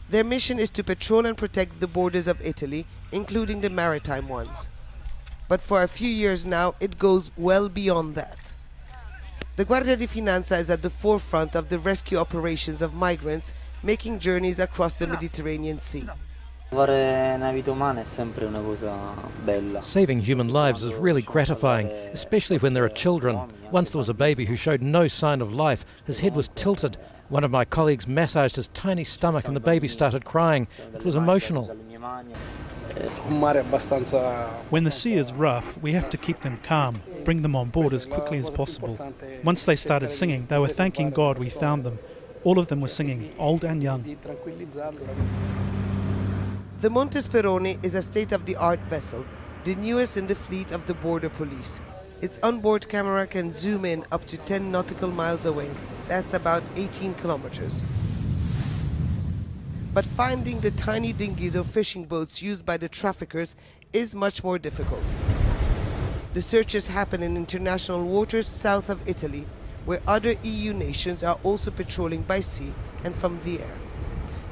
Their mission is to patrol and protect the borders of Italy, including the maritime ones. But for a few years now, it goes well beyond that. The Guardia di Finanza is at the forefront of the rescue operations of migrants making journeys across the Mediterranean Sea. Saving human lives is really gratifying, especially when there are children. Once there was a baby who showed no sign of life. His head was tilted. One of my colleagues massaged his tiny stomach and the baby started crying. It was emotional. When the sea is rough, we have to keep them calm, bring them on board as quickly as possible. Once they started singing, they were thanking God we found them. All of them were singing, old and young. The Monte Speroni is a state-of-the-art vessel, the newest in the fleet of the border police. Its onboard camera can zoom in up to 10 nautical miles away. That's about 18 kilometers. But finding the tiny dinghies or fishing boats used by the traffickers is much more difficult. The searches happen in international waters south of Italy, where other EU nations are also patrolling by sea and from the air.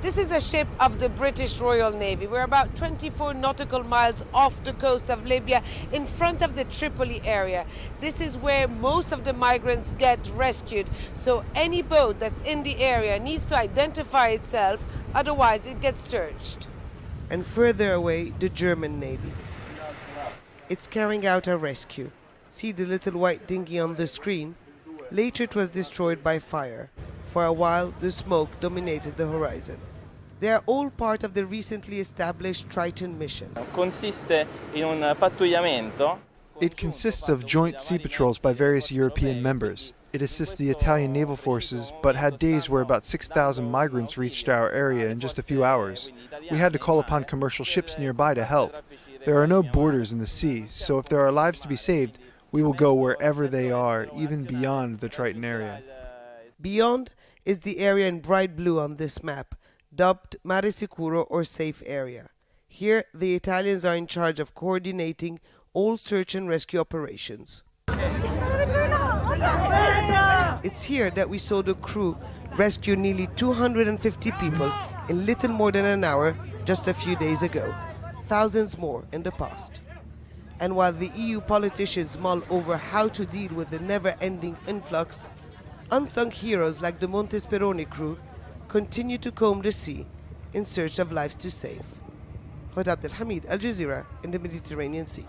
This is a ship of the British Royal Navy. We're about 24 nautical miles off the coast of Libya in front of the Tripoli area. This is where most of the migrants get rescued. So any boat that's in the area needs to identify itself, otherwise it gets searched. And further away, the German Navy. It's carrying out a rescue. See the little white dinghy on the screen? Later it was destroyed by fire. For a while, the smoke dominated the horizon. They are all part of the recently established Triton mission. It consists of joint sea patrols by various European members. It assists the Italian naval forces, but had days where about 6,000 migrants reached our area in just a few hours. We had to call upon commercial ships nearby to help. There are no borders in the sea, so if there are lives to be saved, we will go wherever they are, even beyond the Triton area. Beyond is the area in bright blue on this map, dubbed Mare Sicuro or Safe Area. Here, the Italians are in charge of coordinating all search and rescue operations. It's here that we saw the crew rescue nearly 250 people in little more than an hour just a few days ago, thousands more in the past. And while the EU politicians mull over how to deal with the never-ending influx, unsung heroes like the Monte Speroni crew continue to comb the sea in search of lives to save. Hoda Hamid, Al Jazeera, in the Mediterranean Sea.